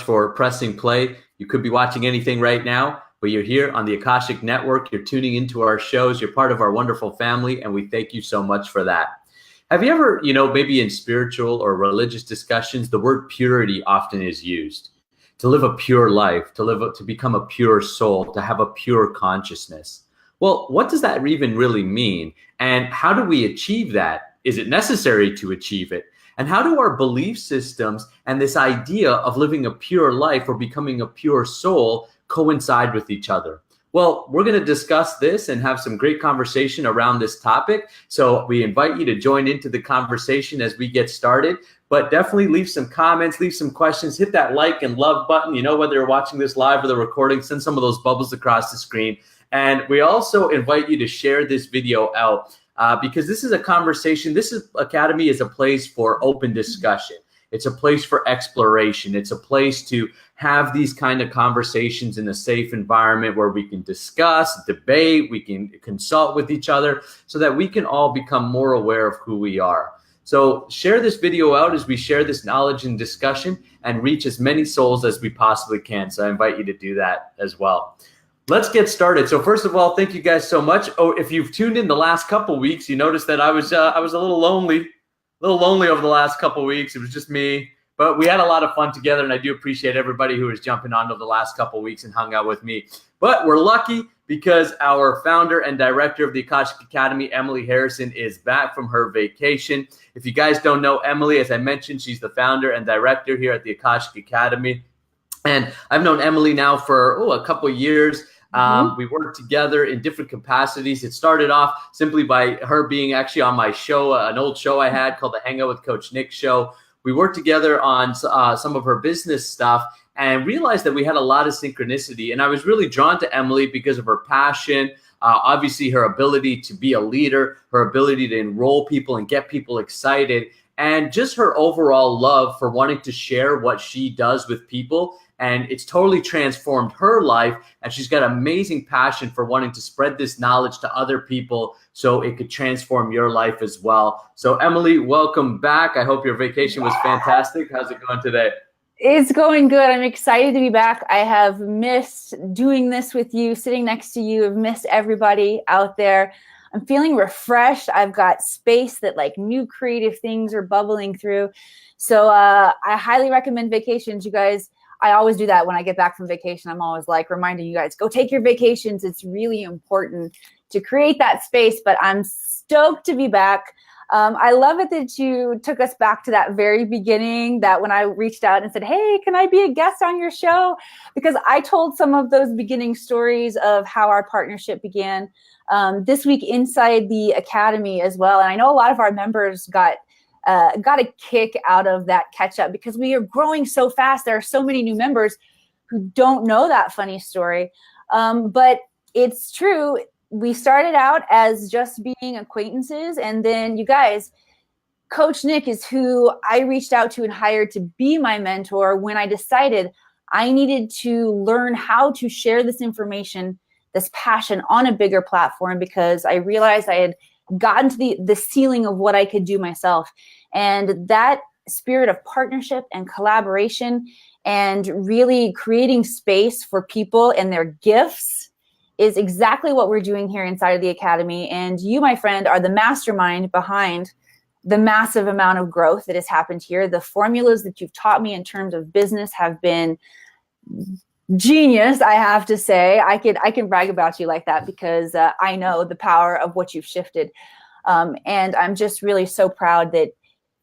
for pressing play. You could be watching anything right now, but you're here on the Akashic Network. You're tuning into our shows. You're part of our wonderful family, and we thank you so much for that. Have you ever, maybe in spiritual or religious discussions, the word purity often is used. To live a pure life, to become a pure soul, to have a pure consciousness. Well, what does that even really mean? And how do we achieve that? Is it necessary to achieve it? And how do our belief systems and this idea of living a pure life or becoming a pure soul coincide with each other? Well, we're going to discuss this and have some great conversation around this topic. So we invite you to join into the conversation as we get started. But definitely leave some comments, leave some questions, hit that like and love button. Whether you're watching this live or the recording, send some of those bubbles across the screen. And we also invite you to share this video out because this is a conversation. Academy is a place for open discussion. It's a place for exploration. It's a place to have these kind of conversations in a safe environment where we can discuss, debate, we can consult with each other so that we can all become more aware of who we are. So share this video out as we share this knowledge and discussion and reach as many souls as we possibly can. So I invite you to do that as well. Let's get started. So first of all, thank you guys so much. Oh, if you've tuned in the last couple weeks, you noticed that I was a little lonely over the last couple weeks. It was just me, but we had a lot of fun together, and I do appreciate everybody who was jumping on over the last couple weeks and hung out with me. But we're lucky because our founder and director of the Akashic Academy, Emily Harrison, is back from her vacation. If you guys don't know Emily, as I mentioned, she's the founder and director here at the Akashic Academy. And I've known Emily now for a couple of years. We worked together in different capacities. It started off simply by her being actually on my show, an old show I had called the Hang Out with Coach Nick show. We worked together on some of her business stuff and realized that we had a lot of synchronicity. And I was really drawn to Emily because of her passion, obviously her ability to be a leader, her ability to enroll people and get people excited, and just her overall love for wanting to share what she does with people. And it's totally transformed her life. And she's got amazing passion for wanting to spread this knowledge to other people so it could transform your life as well. So Emily, welcome back. I hope your vacation was fantastic. How's it going today? It's going good. I'm excited to be back. I have missed doing this with you, sitting next to you. I've missed everybody out there. I'm feeling refreshed. I've got space that new creative things are bubbling through. So I highly recommend vacations, you guys. I always do that when I get back from vacation. I'm always reminding you guys, go take your vacations. It's really important to create that space, but I'm stoked to be back. I love it that you took us back to that very beginning, that when I reached out and said, hey, can I be a guest on your show? Because I told some of those beginning stories of how our partnership began this week inside the Academy as well. And I know a lot of our members got a kick out of that catch up because we are growing so fast. There are so many new members who don't know that funny story. But it's true. We started out as just being acquaintances. And then you guys, Coach Nick is who I reached out to and hired to be my mentor when I decided I needed to learn how to share this information, this passion on a bigger platform, because I realized I had gotten to the ceiling of what I could do myself. And that spirit of partnership and collaboration and really creating space for people and their gifts is exactly what we're doing here inside of the Academy. And you, my friend, are the mastermind behind the massive amount of growth that has happened here. The formulas that you've taught me in terms of business have been genius, I have to say. I can brag about you like that because I know the power of what you've shifted. And I'm just really so proud that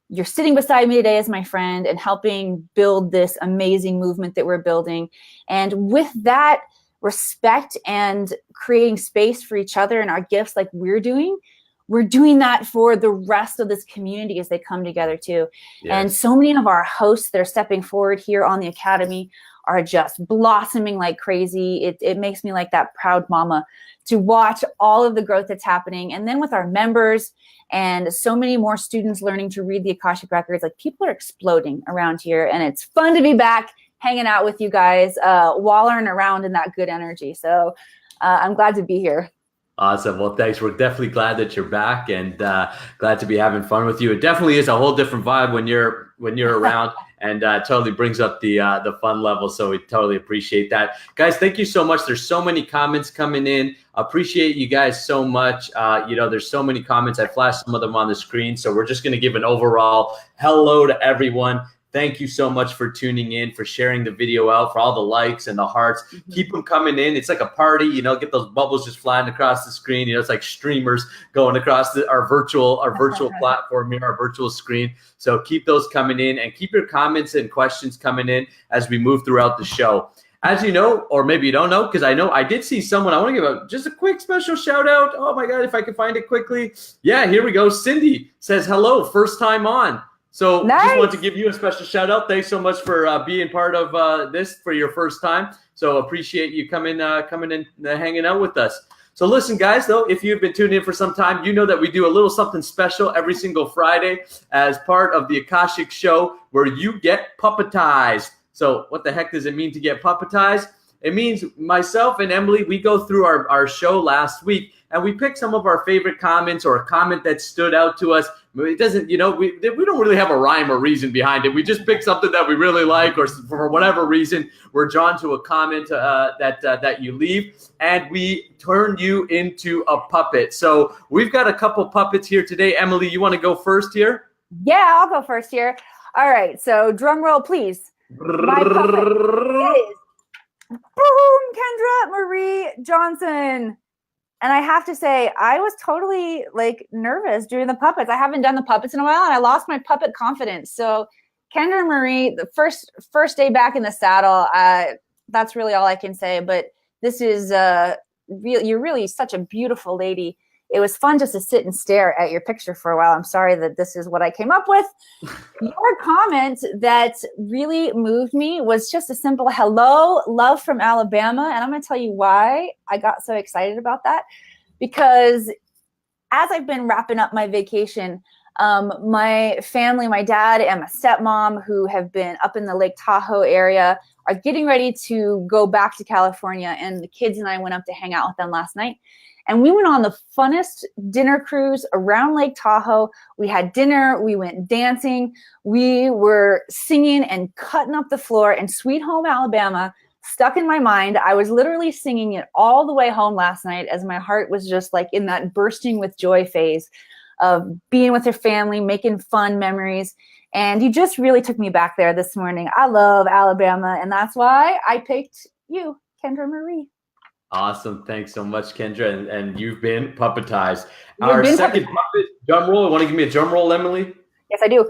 you're sitting beside me today as my friend and helping build this amazing movement that we're building. And with that respect and creating space for each other and our gifts like we're doing that for the rest of this community as they come together too. Yes. And so many of our hosts that are stepping forward here on the Academy are just blossoming like crazy. It makes me like that proud mama to watch all of the growth that's happening. And then with our members and so many more students learning to read the Akashic Records, people are exploding around here. And it's fun to be back hanging out with you guys, wallowing around in that good energy. So I'm glad to be here. Awesome. Well, thanks. We're definitely glad that you're back and glad to be having fun with you. It definitely is a whole different vibe when you're around. and totally brings up the fun level. So we totally appreciate that. Guys, thank you so much. There's so many comments coming in. Appreciate you guys so much. There's so many comments. I flashed some of them on the screen. So we're just going to give an overall hello to everyone. Thank you so much for tuning in, for sharing the video out, for all the likes and the hearts. Keep them coming in. It's like a party, get those bubbles just flying across the screen. It's like streamers going across our virtual platform here, our virtual screen. So keep those coming in, and keep your comments and questions coming in as we move throughout the show. As you know, or maybe you don't know, because I know I did see someone. I want to give just a quick special shout out. Oh my God, if I can find it quickly. Yeah, here we go. Cindy says, hello, first time on. So nice. Just want to give you a special shout out. Thanks so much for being part of this for your first time. So appreciate you coming and hanging out with us. So listen, guys, though, if you've been tuning in for some time, you know that we do a little something special every single Friday as part of the Akashic Show, where you get puppetized. So what the heck does it mean to get puppetized? It means myself and Emily, we go through our show last week, and we pick some of our favorite comments or a comment that stood out to us. It doesn't, we don't really have a rhyme or reason behind it. We just pick something that we really like, or for whatever reason, we're drawn to a comment that you leave, and we turn you into a puppet. So we've got a couple puppets here today. Emily, you want to go first here? Yeah, I'll go first here. All right, so drum roll, please. My puppet is boom, Kendra Marie Johnson. And I have to say, I was totally nervous doing the puppets. I haven't done the puppets in a while, and I lost my puppet confidence. So Kendra Marie, the first day back in the saddle, that's really all I can say. But this is you're really such a beautiful lady. It was fun just to sit and stare at your picture for a while. I'm sorry that this is what I came up with. Your comment that really moved me was just a simple hello, love from Alabama. And I'm going to tell you why I got so excited about that. Because as I've been wrapping up my vacation, my family, my dad and my stepmom, who have been up in the Lake Tahoe area, are getting ready to go back to California. And the kids and I went up to hang out with them last night. And we went on the funnest dinner cruise around Lake Tahoe. We had dinner. We went dancing. We were singing and cutting up the floor. And Sweet Home Alabama stuck in my mind. I was literally singing it all the way home last night as my heart was just in that bursting with joy phase of being with your family, making fun memories. And you just really took me back there this morning. I love Alabama. And that's why I picked you, Kendra Marie. Awesome. Thanks so much, Kendra. And you've been puppetized. Our second puppet, drum roll. Want to give me a drum roll, Emily? Yes, I do.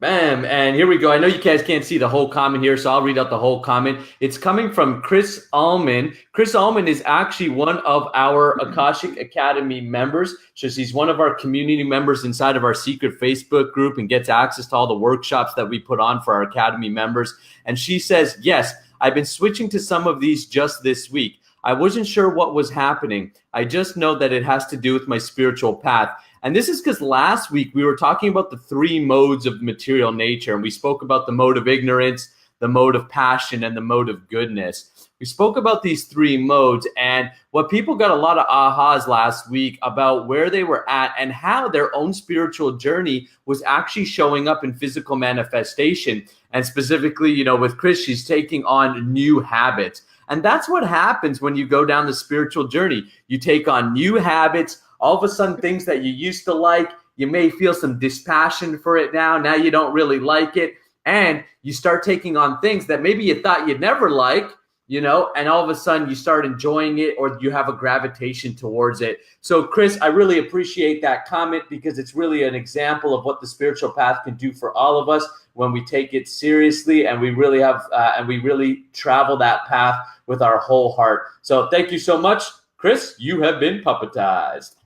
Bam. And here we go. I know you guys can't see the whole comment here, so I'll read out the whole comment. It's coming from Chris Allman. Chris Allman is actually one of our Akashic Academy members. So he's one of our community members inside of our secret Facebook group and gets access to all the workshops that we put on for our Academy members. And she says, yes, I've been switching to some of these just this week. I wasn't sure what was happening. I just know that it has to do with my spiritual path. And this is because last week we were talking about the 3 modes of material nature. And we spoke about the mode of ignorance, the mode of passion, and the mode of goodness. We spoke about these 3 modes, and what people got a lot of ahas last week about where they were at and how their own spiritual journey was actually showing up in physical manifestation. And specifically, with Chris, she's taking on new habits. And that's what happens when you go down the spiritual journey. You take on new habits. All of a sudden, things that you used to like, you may feel some dispassion for it now. Now you don't really like it. And you start taking on things that maybe you thought you'd never like, and all of a sudden you start enjoying it, or you have a gravitation towards it. So Chris, I really appreciate that comment, because it's really an example of what the spiritual path can do for all of us when we take it seriously and we really travel that path with our whole heart. So thank you so much, Chris. You have been puppetized.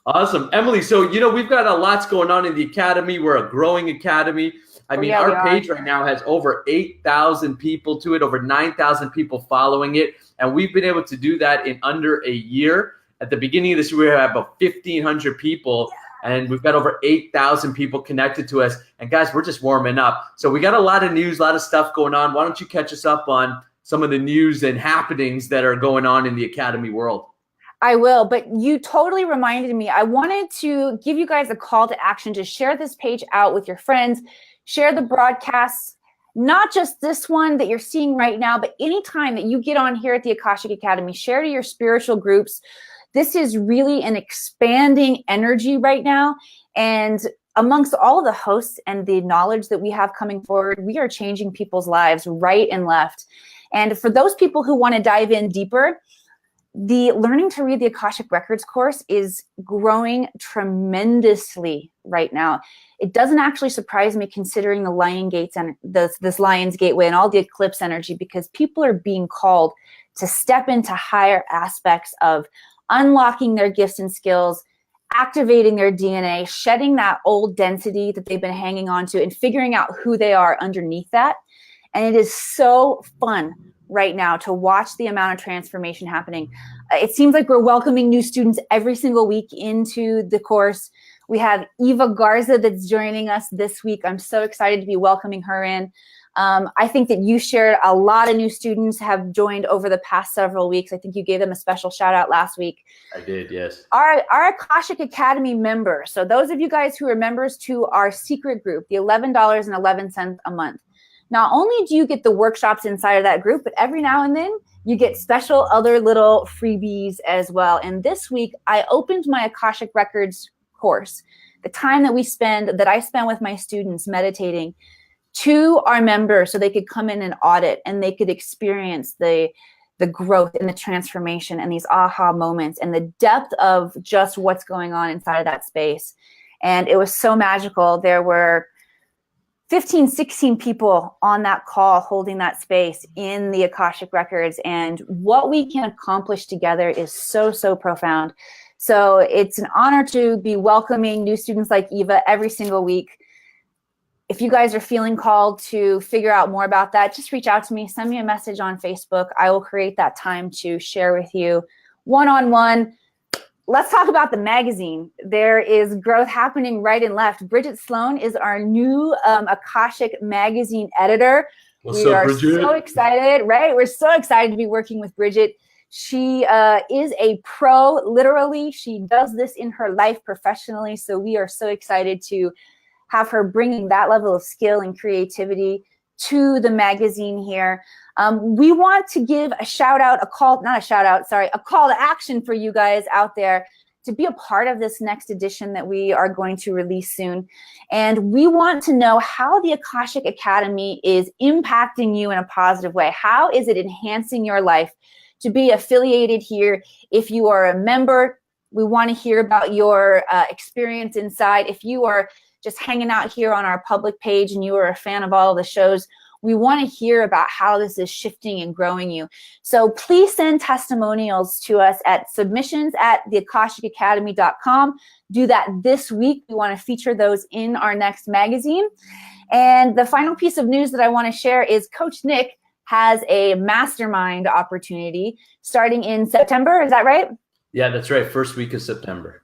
Awesome. Emily, so, we've got a lot going on in the Academy. We're a growing Academy. Our page right now has over 8,000 people to it, over 9,000 people following it. And we've been able to do that in under a year. At the beginning of this year, we had about 1,500 people, and we've got over 8,000 people connected to us. And guys, we're just warming up. So we got a lot of news, a lot of stuff going on. Why don't you catch us up on some of the news and happenings that are going on in the Academy world? I will, but you totally reminded me. I wanted to give you guys a call to action to share this page out with your friends, share the broadcasts, not just this one that you're seeing right now, but anytime that you get on here at the Akashic Academy, share to your spiritual groups. This is really an expanding energy right now. And amongst all of the hosts and the knowledge that we have coming forward, we are changing people's lives right and left. And for those people who want to dive in deeper, the Learning to Read the Akashic Records course is growing tremendously right now. It doesn't actually surprise me considering the Lion Gates and this Lion's Gateway and all the eclipse energy, because people are being called to step into higher aspects of unlocking their gifts and skills, activating their DNA, shedding that old density that they've been hanging on to, and figuring out who they are underneath that. And it is so fun right now to watch the amount of transformation happening. It seems like we're welcoming new students every single week into the course. We have Eva Garza that's joining us this week. I'm so excited to be welcoming her in. I think that you shared a lot of new students have joined over the past several weeks. I think you gave them a special shout out last week. I did, yes. Our Akashic Academy members. So those of you guys who are members to our secret group, the $11.11 a month. Not only do you get the workshops inside of that group, but every now and then you get special other little freebies as well. And this week I opened my Akashic Records course, the time that I spend with my students meditating, to our members so they could come in and audit and they could experience the growth and the transformation and these aha moments and the depth of just what's going on inside of that space. And it was so magical. There were 15, 16 people on that call holding that space in the Akashic Records. And what we can accomplish together is so, so profound. So it's an honor to be welcoming new students like Eva every single week. If you guys are feeling called to figure out more about that, just reach out to me, send me a message on Facebook. I will create that time to share with you one-on-one. Let's talk about the magazine. There is growth happening right and left. Bridget Sloan is our new Akashic magazine editor. What's up, Bridget? So excited, right? We're so excited to be working with Bridget. She is a pro, literally. She does this in her life professionally. So we are so excited to have her bringing that level of skill and creativity to the magazine here. We want to give a a call to action for you guys out there to be a part of this next edition that we are going to release soon. And we want to know how the Akashic Academy is impacting you in a positive way. How is it enhancing your life to be affiliated here? If you are a member, we want to hear about your experience inside. If you are just hanging out here on our public page and you are a fan of all of the shows, we want to hear about how this is shifting and growing you. So please send testimonials to us at submissions@theakashicacademy.com. Do that this week. We want to feature those in our next magazine. And the final piece of news that I want to share is Coach Nick has a mastermind opportunity starting in September. Is that right? Yeah, that's right. First week of September.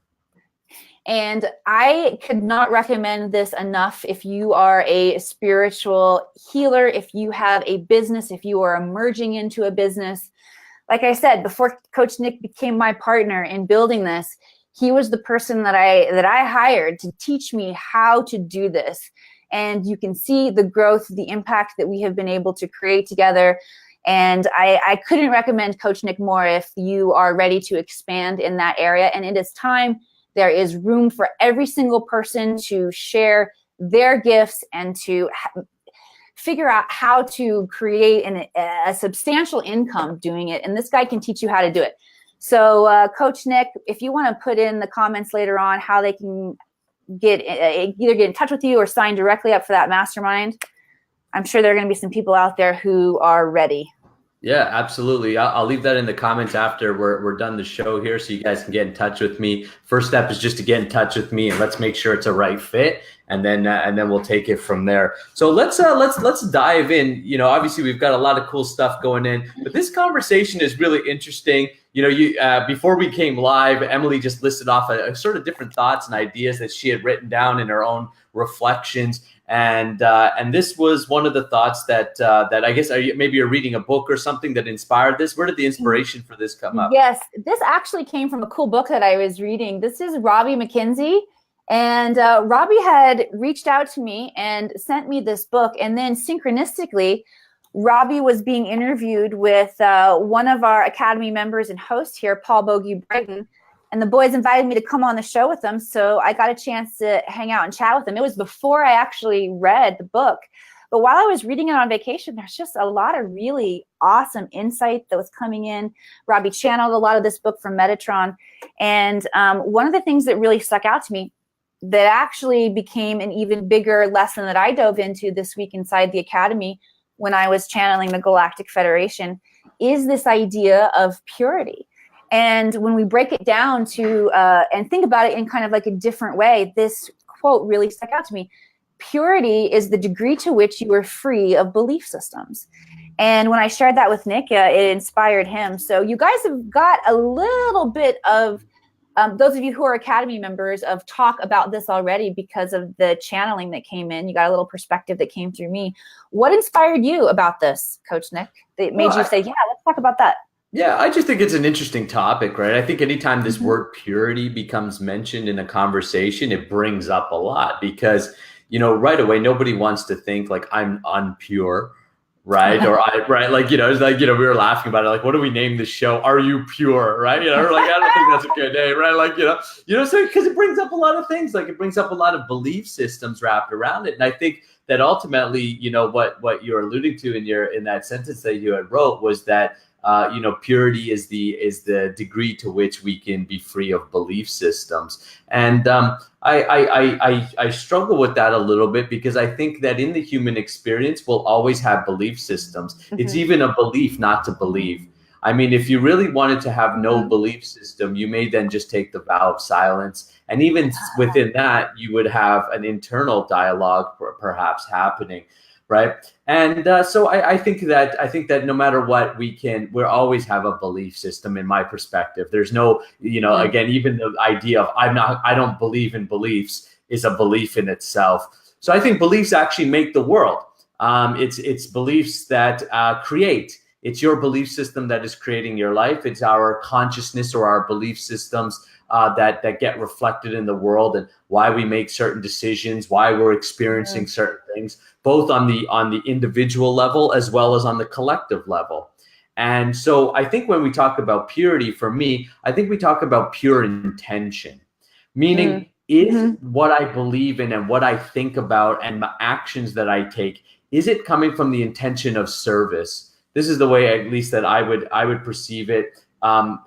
And I could not recommend this enough. If you are a spiritual healer, if you have a business, if you are emerging into a business, like I said, before Coach Nick became my partner in building this, he was the person that I hired to teach me how to do this. And you can see the growth, the impact that we have been able to create together. And I couldn't recommend Coach Nick more if you are ready to expand in that area. And it is time. There is room for every single person to share their gifts and to figure out how to create a substantial income doing it. And this guy can teach you how to do it. So Coach Nick, if you want to put in the comments later on how they can either get in touch with you or sign directly up for that mastermind, I'm sure there are going to be some people out there who are ready. Yeah, absolutely. I'll leave that in the comments after we're done the show here, so you guys can get in touch with me. First step is just to get in touch with me, and let's make sure it's a right fit, and then we'll take it from there. So let's dive in. You know, obviously we've got a lot of cool stuff going in, but this conversation is really interesting. You know, before we came live, Emily just listed off a sort of different thoughts and ideas that she had written down in her own reflections. And this was one of the thoughts that I guess maybe you're reading a book or something that inspired this. Where did the inspiration for this come up? Yes, this actually came from a cool book that I was reading. This is Robbie McKenzie. And Robbie had reached out to me and sent me this book. And then synchronistically, Robbie was being interviewed with one of our Academy members and host here, Paul Bogey Brighton. And the boys invited me to come on the show with them. So I got a chance to hang out and chat with them. It was before I actually read the book. But while I was reading it on vacation, there's just a lot of really awesome insight that was coming in. Robbie channeled a lot of this book from Metatron. And one of the things that really stuck out to me that actually became an even bigger lesson that I dove into this week inside the Academy when I was channeling the Galactic Federation is this idea of purity. And when we break it down to and think about it in kind of like a different way, this quote really stuck out to me. Purity is the degree to which you are free of belief systems. And when I shared that with Nick, it inspired him. So you guys have got a little bit of, those of you who are Academy members, of talk about this already because of the channeling that came in. You got a little perspective that came through me. What inspired you about this, Coach Nick, that made you say, yeah, let's talk about that? Yeah, I just think it's an interesting topic, right? I think anytime this word purity becomes mentioned in a conversation, it brings up a lot because, you know, right away, nobody wants to think like I'm unpure, right? Or like, you know, it's like, you know, we were laughing about it. Like, what do we name this show? Are You Pure? Right? You know, we're like, I don't think that's a good name, right? Like, you know, so because it brings up a lot of things, like it brings up a lot of belief systems wrapped around it. And I think that ultimately, you know, what you're alluding to in that sentence that you had wrote was that, you know, purity is the degree to which we can be free of belief systems. And I struggle with that a little bit because I think that in the human experience, we'll always have belief systems. It's even a belief not to believe. I mean, if you really wanted to have no belief system, you may then just take the vow of silence. And even within that, you would have an internal dialogue perhaps happening. Right. And so I think that no matter what, we'll always have a belief system in my perspective. There's no, you know, again, even the idea of I don't believe in beliefs is a belief in itself. So I think beliefs actually make the world. It's beliefs that create. It's your belief system that is creating your life. It's our consciousness or our belief systems that get reflected in the world and why we make certain decisions, why we're experiencing certain things, both on the individual level as well as on the collective level. And so I think when we talk about purity, for me, I think we talk about pure intention, meaning is what I believe in and what I think about and the actions that I take, is it coming from the intention of service? This is the way, at least, that I would perceive it.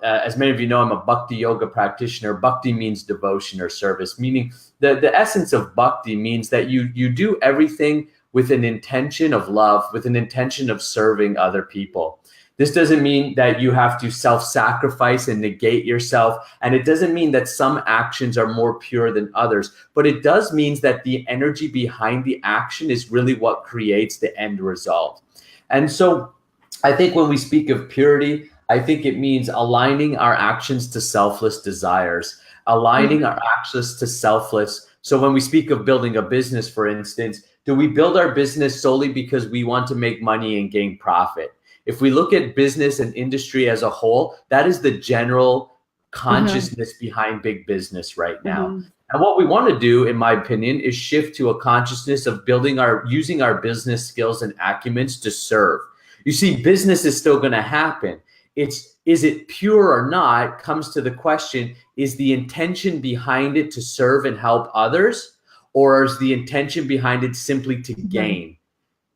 As many of you know, I'm a Bhakti yoga practitioner. Bhakti means devotion or service, meaning the essence of Bhakti means that you do everything with an intention of love, with an intention of serving other people. This doesn't mean that you have to self-sacrifice and negate yourself. And it doesn't mean that some actions are more pure than others, but it does mean that the energy behind the action is really what creates the end result. And so I think when we speak of purity, I think it means aligning our actions to selfless desires, aligning our actions to selfless. So when we speak of building a business, for instance, do we build our business solely because we want to make money and gain profit? If we look at business and industry as a whole, that is the general consciousness behind big business right now. And what we want to do, in my opinion, is shift to a consciousness of using our business skills and acumens to serve. You see, business is still going to happen. Is it pure or not comes to the question, is the intention behind it to serve and help others, or is the intention behind it simply to gain?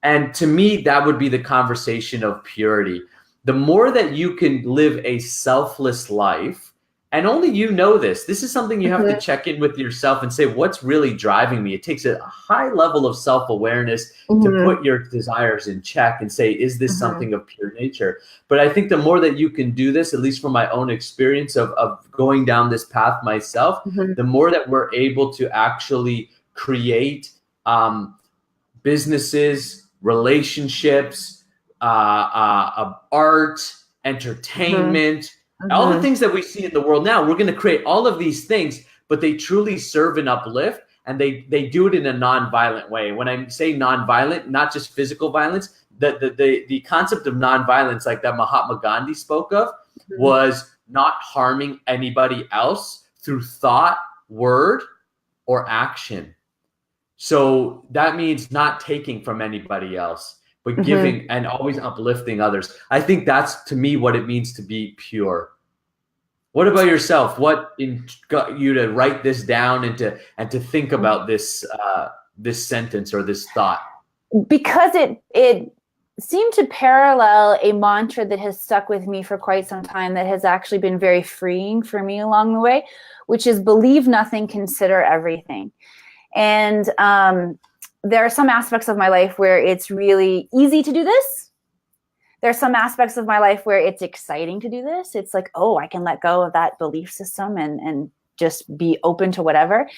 And to me, that would be the conversation of purity. The more that you can live a selfless life, and only you know this is something you have to check in with yourself and say, what's really driving me? It takes a high level of self-awareness to put your desires in check and say, is this something of pure nature? But I think the more that you can do this, at least from my own experience of going down this path myself, the more that we're able to actually create businesses, relationships, art, entertainment, all the things that we see in the world now. We're going to create all of these things, but they truly serve and uplift. and they do it in a non-violent way. When I say non-violent, not just physical violence, the concept of non-violence, like that Mahatma Gandhi spoke of, was not harming anybody else through thought, word, or action. So that means not taking from anybody else, but giving and always uplifting others. I think that's, to me, what it means to be pure. What about yourself? What got you to write this down and to think about this this sentence or this thought? Because it seemed to parallel a mantra that has stuck with me for quite some time, that has actually been very freeing for me along the way, which is believe nothing, consider everything. And there are some aspects of my life where it's really easy to do this. There are some aspects of my life where it's exciting to do this. It's like, oh, I can let go of that belief system and just be open to whatever.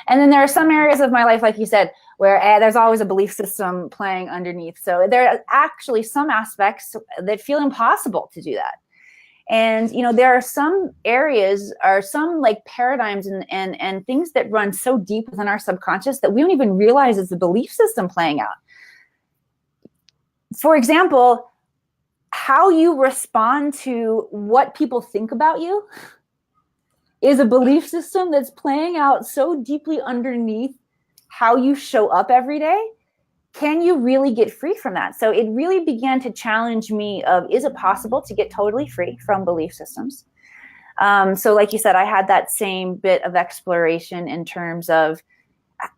And then there are some areas of my life, like you said, where there's always a belief system playing underneath. So there are actually some aspects that feel impossible to do that. And, you know, there are some areas or some like paradigms and things that run so deep within our subconscious that we don't even realize is the belief system playing out. For example, how you respond to what people think about you is a belief system that's playing out so deeply underneath how you show up every day. Can you really get free from that? So it really began to challenge me of, is it possible to get totally free from belief systems? So like you said, I had that same bit of exploration in terms of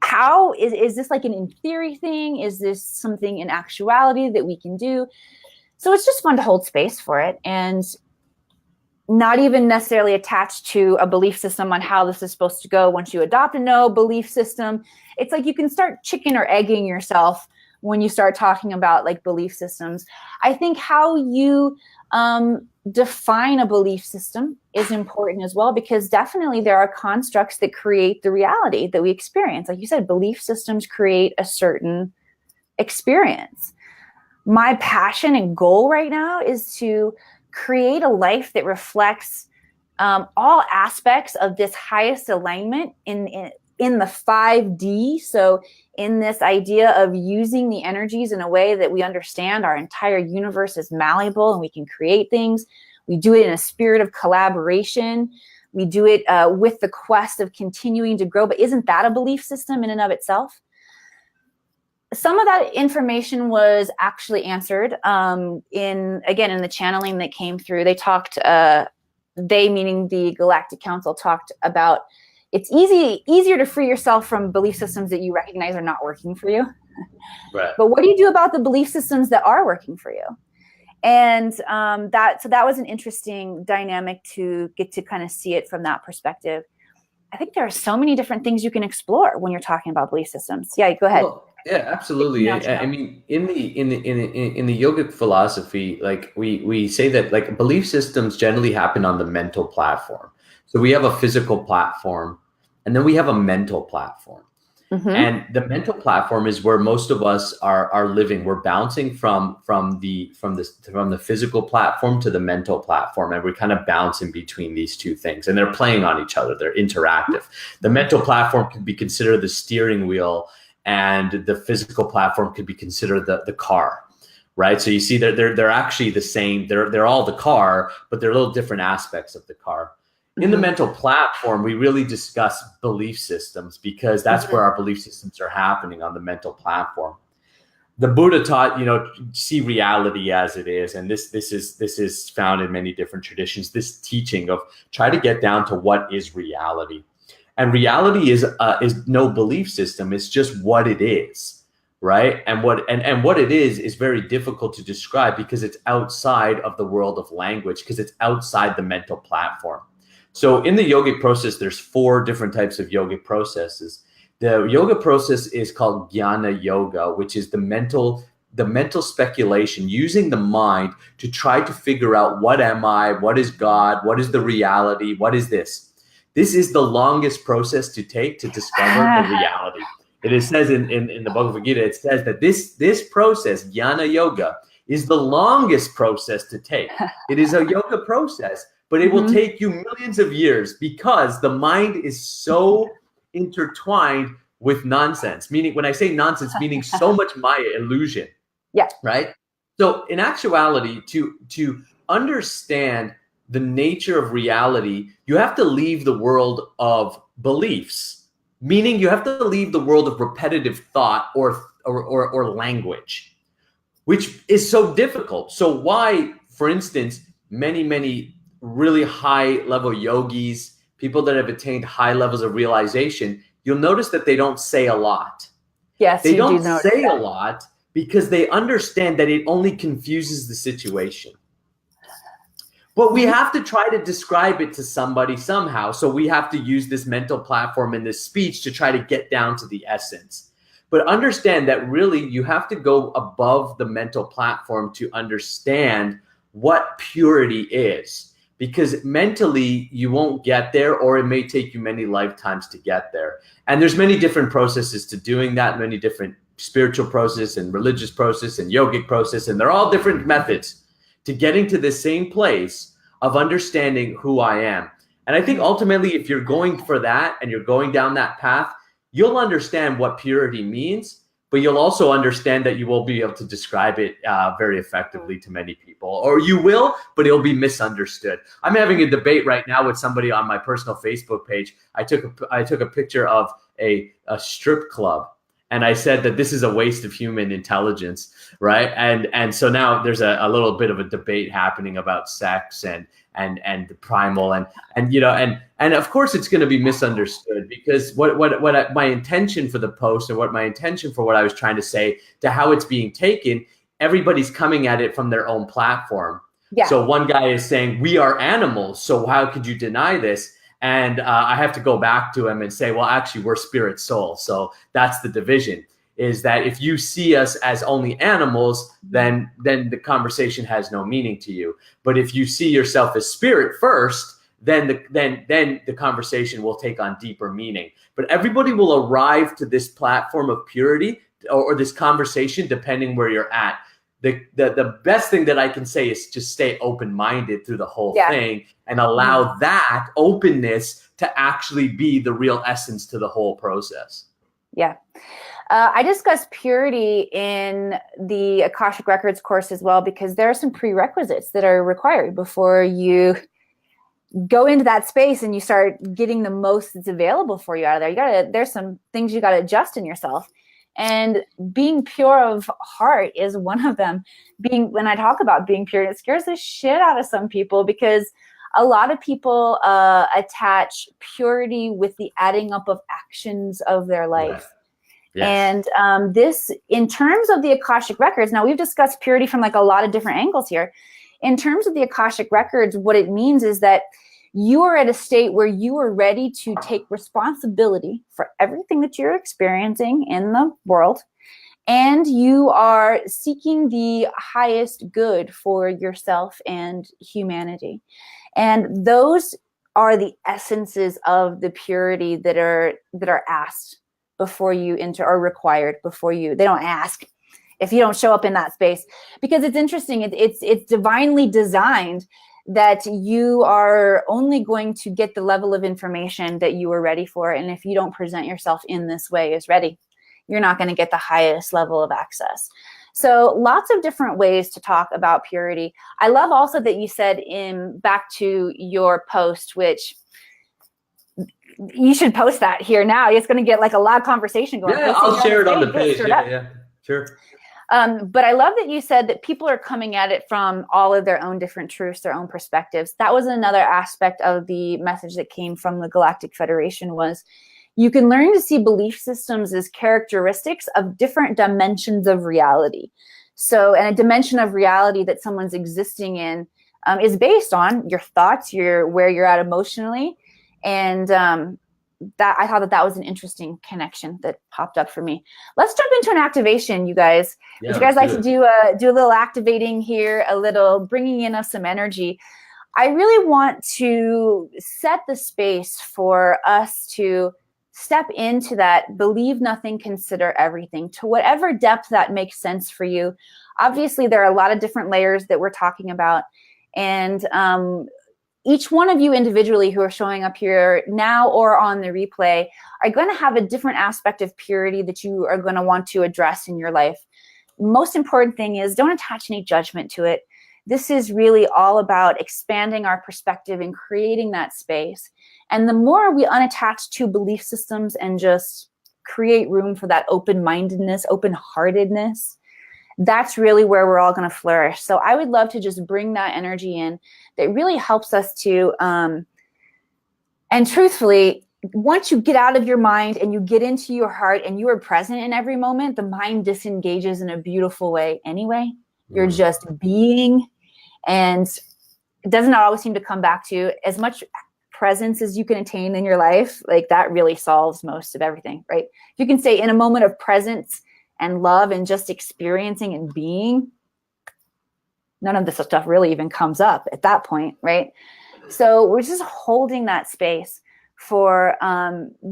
how is this like an in theory thing? Is this something in actuality that we can do? So it's just fun to hold space for it and not even necessarily attached to a belief system on how this is supposed to go. Once you adopt a no belief system, it's like you can start chicken or egging yourself when you start talking about like belief systems. I think how you define a belief system is important as well, because definitely there are constructs that create the reality that we experience. Like you said, belief systems create a certain experience. My passion and goal right now is to create a life that reflects all aspects of this highest alignment in the 5D. So in this idea of using the energies in a way that we understand our entire universe is malleable and we can create things. We do it in a spirit of collaboration. We do it with the quest of continuing to grow. But isn't that a belief system in and of itself? Some of that information was actually answered in the channeling that came through. They talked, they meaning the Galactic Council, talked about it's easier to free yourself from belief systems that you recognize are not working for you. Right. But what do you do about the belief systems that are working for you? And that was an interesting dynamic to get to kind of see it from that perspective. I think there are so many different things you can explore when you're talking about belief systems. Yeah, go ahead. Well, yeah, absolutely. I mean, in the yogic philosophy, like we say that like belief systems generally happen on the mental platform. So we have a physical platform, and then we have a mental platform. And the mental platform is where most of us are living. We're bouncing from the physical platform to the mental platform, and we're kind of bouncing between these two things, and they're playing on each other. They're interactive. The mental platform can be considered the steering wheel, and the physical platform could be considered the car, right? So you see they're actually the same. They're all the car, but they're little different aspects of the car. In the mental platform, we really discuss belief systems because that's where our belief systems are happening, on the mental platform. The Buddha taught, see reality as it is. And this is found in many different traditions, this teaching of try to get down to what is reality. And reality is no belief system. It's just what it is, right? And what it is very difficult to describe because it's outside of the world of language, because it's outside the mental platform. So in the yogic process, there's 4 different types of yogic processes. The yoga process is called jnana yoga, which is the mental speculation, using the mind to try to figure out, what am I? What is God? What is the reality? What is this? This is the longest process to take to discover the reality. It says in the Bhagavad Gita, it says that this process, jnana yoga, is the longest process to take. It is a yoga process, but it will take you millions of years because the mind is so intertwined with nonsense. Meaning, when I say nonsense, meaning so much Maya illusion. Yeah. Right. So in actuality, to understand the nature of reality, you have to leave the world of beliefs. Meaning, you have to leave the world of repetitive thought or language, which is so difficult. So why, for instance, many really high level yogis, people that have attained high levels of realization, you'll notice that they don't say a lot. Yes, they you don't do notice say that. a lot because they understand that it only confuses the situation. But we have to try to describe it to somebody somehow. So we have to use this mental platform and this speech to try to get down to the essence. But understand that really you have to go above the mental platform to understand what purity is. Because mentally you won't get there, or it may take you many lifetimes to get there. And there's many different processes to doing that, many different spiritual process and religious process and yogic process, and they're all different methods to getting to the same place of understanding who I am. And I think ultimately, if you're going for that and you're going down that path, you'll understand what purity means, but you'll also understand that you won't be able to describe it very effectively to many people, or you will, but it'll be misunderstood. I'm having a debate right now with somebody on my personal Facebook page. I took a picture of a strip club, and I said that this is a waste of human intelligence, right? And so now there's a little bit of a debate happening about sex and the primal and of course it's going to be misunderstood, because what my intention for the post and what my intention for what I was trying to say to how it's being taken, everybody's coming at it from their own platform. Yeah. So one guy is saying we are animals, so how could you deny this? And I have to go back to him and say, well, actually, we're spirit soul. So that's the division, is that if you see us as only animals, then the conversation has no meaning to you. But if you see yourself as spirit first, then the conversation will take on deeper meaning. But everybody will arrive to this platform of purity or this conversation depending where you're at. The best thing that I can say is just stay open-minded through the whole thing and allow that openness to actually be the real essence to the whole process. Yeah. I discuss purity in the Akashic Records course as well, because there are some prerequisites that are required before you go into that space and you start getting the most that's available for you out of there. There's some things you got to adjust in yourself. And being pure of heart is one of them. When I talk about being pure, it scares the shit out of some people, because a lot of people attach purity with the adding up of actions of their life. Yes. And this, in terms of the Akashic Records, now we've discussed purity from like a lot of different angles here. In terms of the Akashic Records, what it means is that you are at a state where you are ready to take responsibility for everything that you're experiencing in the world, and you are seeking the highest good for yourself and humanity. And those are the essences of the purity that are asked before you enter, or required before you. They don't ask if you don't show up in that space, because it's interesting. It's divinely designed that you are only going to get the level of information that you are ready for. And if you don't present yourself in this way as ready, you're not going to get the highest level of access. So lots of different ways to talk about purity. I love also that you said back to your post, which you should post that here now. It's going to get like a lot of conversation going. Yeah, I'll share it on the page. Yeah, sure. But I love that you said that people are coming at it from all of their own different truths, their own perspectives. That was another aspect of the message that came from the Galactic Federation, was you can learn to see belief systems as characteristics of different dimensions of reality. So, and a dimension of reality that someone's existing in is based on your thoughts, where you're at emotionally. And that I thought that was an interesting connection that popped up for me. Let's jump into an activation, you guys. Would you guys like to do a little activating here, a little bringing in of some energy? I really want to set the space for us to step into that believe nothing, consider everything, to whatever depth that makes sense for you. Obviously, there are a lot of different layers that we're talking about. And each one of you individually who are showing up here now or on the replay are going to have a different aspect of purity that you are going to want to address in your life. Most important thing is don't attach any judgment to it. This is really all about expanding our perspective and creating that space. And the more we unattach to belief systems and just create room for that open-mindedness, open-heartedness, that's really where we're all going to flourish. So I would love to just bring that energy in that really helps us to, and truthfully, once you get out of your mind and you get into your heart and you are present in every moment, the mind disengages in a beautiful way anyway. You're just being, and it doesn't always seem to come back to you. As much presence as you can attain in your life, like that really solves most of everything, right? If you can stay in a moment of presence and love and just experiencing and being, none of this stuff really even comes up at that point, right? So we're just holding that space for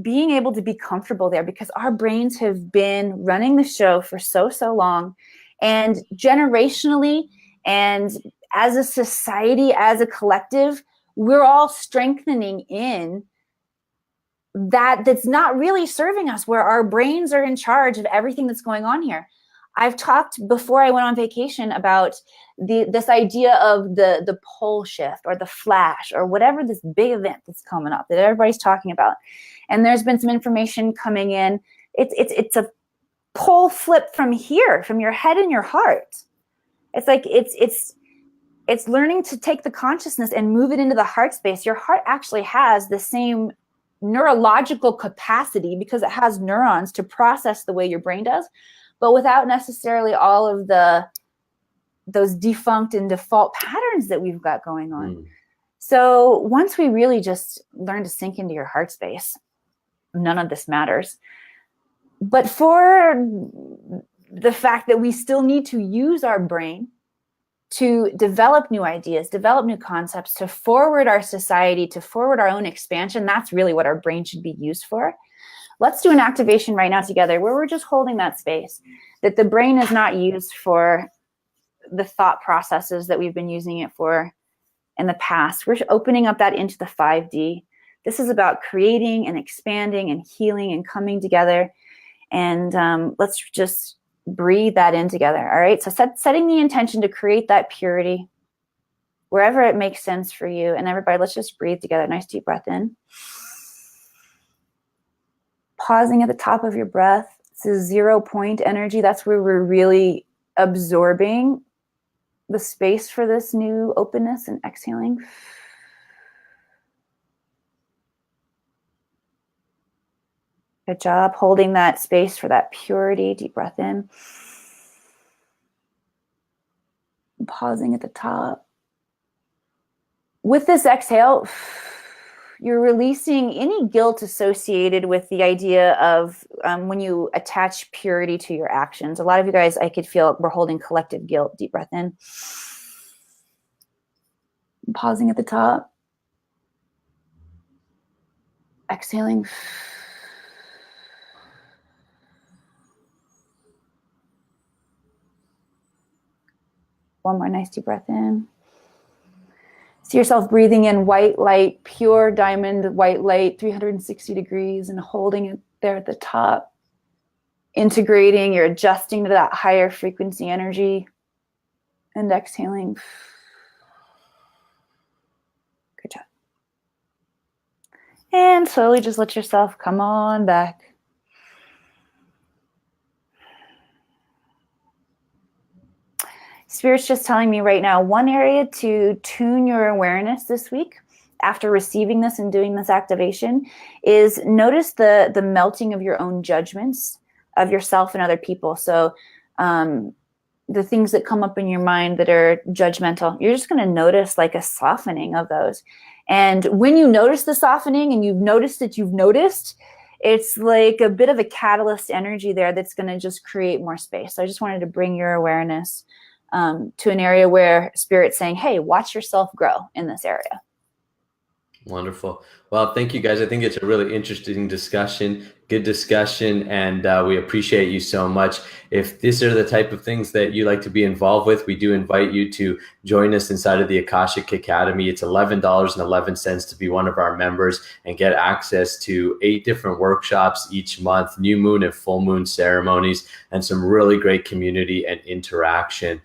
being able to be comfortable there, because our brains have been running the show for so long, and generationally and as a society, as a collective, we're all strengthening in that's not really serving us, where our brains are in charge of everything that's going on here. I've talked before I went on vacation about this idea of the pole shift or the flash or whatever this big event that's coming up that everybody's talking about. And there's been some information coming in. It's a pole flip from here, from your head and your heart. It's like it's learning to take the consciousness and move it into the heart space. Your heart actually has the same neurological capacity, because it has neurons to process the way your brain does, but without necessarily all of those defunct and default patterns that we've got going on. So once we really just learn to sink into your heart space, none of this matters. But for the fact that we still need to use our brain to develop new ideas, develop new concepts, to forward our society, to forward our own expansion, that's really what our brain should be used for. Let's do an activation right now together where we're just holding that space, that the brain is not used for the thought processes that we've been using it for in the past. We're opening up that into the 5D. This is about creating and expanding and healing and coming together. And let's just breathe that in together. All right. So setting the intention to create that purity wherever it makes sense for you. And everybody, let's just breathe together. Nice deep breath in. Pausing at the top of your breath. This is 0 point energy. That's where we're really absorbing the space for this new openness, and exhaling. Good job holding that space for that purity. Deep breath in. Pausing at the top. With this exhale, you're releasing any guilt associated with the idea of when you attach purity to your actions. A lot of you guys, I could feel we're holding collective guilt. Deep breath in. Pausing at the top. Exhaling. One more nice deep breath in. See yourself breathing in white light, pure diamond white light, 360 degrees, and holding it there at the top. Integrating, you're adjusting to that higher frequency energy. And exhaling. Good job. And slowly just let yourself come on back. Spirit's just telling me right now, one area to tune your awareness this week after receiving this and doing this activation is notice the melting of your own judgments of yourself and other people. So the things that come up in your mind that are judgmental, you're just going to notice like a softening of those. And when you notice the softening and you've noticed that you've noticed, it's like a bit of a catalyst energy there that's going to just create more space. So I just wanted to bring your awareness to an area where Spirit's saying, hey, watch yourself grow in this area. Wonderful. Well, thank you guys. I think it's a really interesting discussion, good discussion, and we appreciate you so much. If these are the type of things that you like to be involved with, we do invite you to join us inside of the Akashic Academy. It's $11.11 to be one of our members and get access to 8 different workshops each month, new moon and full moon ceremonies, and some really great community and interaction.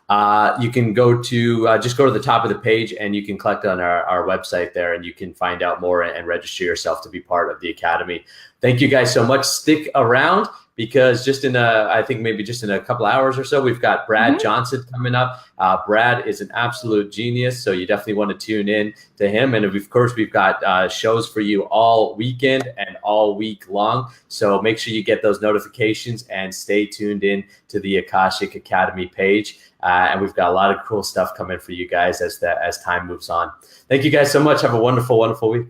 You can go to just go to the top of the page and you can click on our website there and you can find out more and register yourself to be part of the Academy. Thank you guys so much. Stick around because just in I think maybe just in a couple hours or so, we've got Brad Johnson coming up. Brad is an absolute genius, so you definitely want to tune in to him. And of course, we've got shows for you all weekend and all week long. So make sure you get those notifications and stay tuned in to the Akashic Academy page. And we've got a lot of cool stuff coming for you guys as time moves on. Thank you guys so much. Have a wonderful, wonderful week.